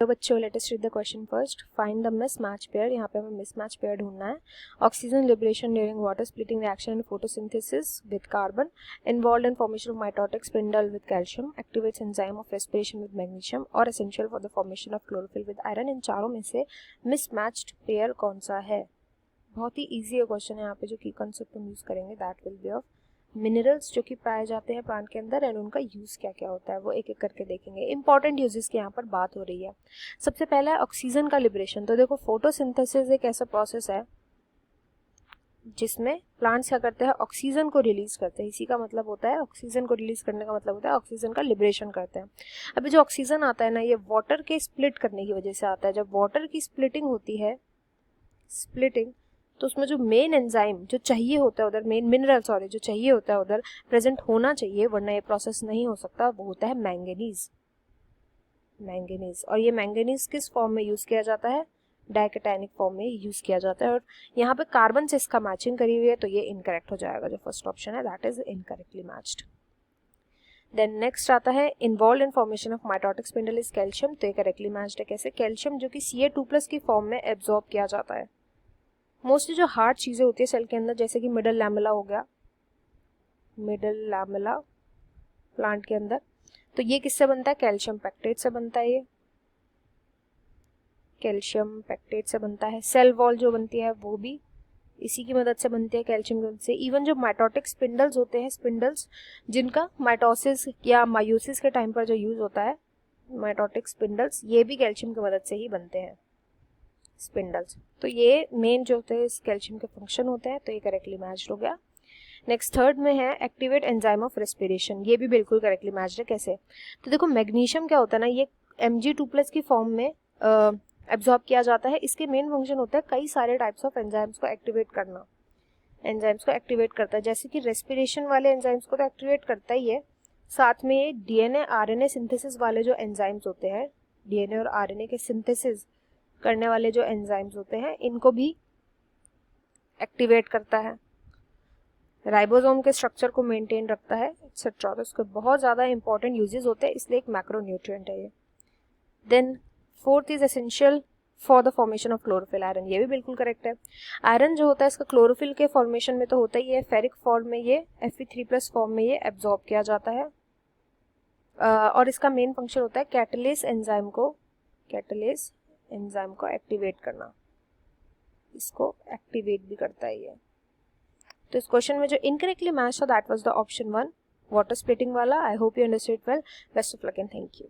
तो बच्चों let us read the question first. Find the mismatch pair. यहाँ पे हमें मिसमैच पेयर ढूंढना है. Oxygen liberation during water splitting reaction and photosynthesis with carbon involved in formation of mitotic spindle with calcium activates enzyme of respiration with magnesium और essential for the formation of chlorophyll with iron. इन चारों में से mismatched pair कौन सा है? बहुत ही easy question है. यहाँ पे जो की कंसेप्ट हम यूज करेंगे that will be of minerals जो कि पाए जाते हैं प्लांट के अंदर एंड उनका यूज़ क्या क्या होता है वो एक एक करके देखेंगे. इंपॉर्टेंट यूजेस की यहाँ पर बात हो रही है. सबसे पहला है ऑक्सीजन का लिबरेशन. तो देखो फोटोसिंथेसिस एक ऐसा प्रोसेस है जिसमें प्लांट्स क्या करते हैं, ऑक्सीजन को रिलीज करते हैं. इसी का मतलब होता है, ऑक्सीजन को रिलीज करने का मतलब होता है ऑक्सीजन का लिबरेशन करते हैं. अभी जो ऑक्सीजन आता है ना, ये वाटर के स्प्लिट करने की वजह से आता है. जब वाटर की स्प्लिटिंग होती है, स्प्लिटिंग, तो उसमें जो मेन एंजाइम जो चाहिए होता है उधर, मेन मिनरल सॉरी जो चाहिए होता है उधर प्रेजेंट होना चाहिए, वरना ये प्रोसेस नहीं हो सकता, वो होता है मैंगनीज. मैंगनीज. और ये मैंगनीज किस फॉर्म में यूज किया जाता है? डाइकेटायनिक फॉर्म में यूज किया जाता है. और यहाँ पे कार्बन से इसका मैचिंग करी हुई है, तो ये इनकरेक्ट हो जाएगा. जो फर्स्ट ऑप्शन है that is incorrectly matched. Then next आता है involve in formation of mitotic spindle is calcium. तो ये करेक्टली मैच्ड है. कैसे? कैल्शियम जो कि Ca2+ की फॉर्म में एब्जॉर्ब किया जाता है. मोस्टली जो हार्ड चीज़ें होती है सेल के अंदर, जैसे कि मिडल लैमेला हो गया, मिडल लैमेला प्लांट के अंदर, तो ये किससे बनता है? कैल्शियम पैक्टेट से बनता है. ये कैल्शियम पैक्टेट से बनता है. सेल वॉल जो बनती है वो भी इसी की मदद से बनती है, कैल्शियम की मदद से. इवन जो माइटोटिक स्पिंडल्स होते हैं, स्पिंडल्स जिनका माइटोसिस या मायोसिस के टाइम पर जो यूज होता है, माइटोटिक स्पिंडल्स, ये भी कैल्शियम की मदद से ही बनते हैं स्पिंडल्स. तो ये मेन जो होते हैं इस कैल्शियम के फंक्शन होते हैं. तो ये करेक्टली मैच्ड हो गया. नेक्स्ट थर्ड में है एक्टिवेट एंजाइम ऑफ रेस्पिरेशन. ये भी बिल्कुल करेक्टली मैच्ड है. कैसे? तो देखो मैग्नीशियम क्या होता है ना, ये Mg2+ की फॉर्म में एब्जॉर्ब किया जाता है. इसके मेन फंक्शन होता है कई सारे टाइप्स ऑफ एंजाइम्स को एक्टिवेट करना. एंजाइम्स को एक्टिवेट करता है, जैसे कि रेस्पिरेशन वाले एंजाइम्स को तो एक्टिवेट करता ही है, साथ में ये डीएनए आरएनए सिंथेसिस वाले जो एंजाइम्स होते हैं, डीएनए और आरएनए के सिंथेसिस करने वाले जो एंजाइम्स होते हैं, इनको भी एक्टिवेट करता है. राइबोसोम के स्ट्रक्चर को मेंटेन रखता है, एक्सेट्रा. तो इसके बहुत ज़्यादा इंपॉर्टेंट यूजेस होते हैं, इसलिए एक मैक्रोन्यूट्रिएंट है ये. Then fourth is essential for the formation of chlorophyll. Iron, ये भी बिल्कुल करेक्ट है. आयरन जो होता है इसका क्लोरोफिल के फॉर्मेशन में तो होता ही है, फेरिक फॉर्म में ये, Fe3+ फॉर्म में ये एब्जॉर्ब किया जाता है. और इसका मेन फंक्शन होता है कैटलेस एंजाइम को एक्टिवेट करना. इसको एक्टिवेट भी करता है ये. तो इस क्वेश्चन में जो इनकरेक्टली मैच था that was the option 1, water splitting वाला. I hope you understood well. Best of luck and thank you.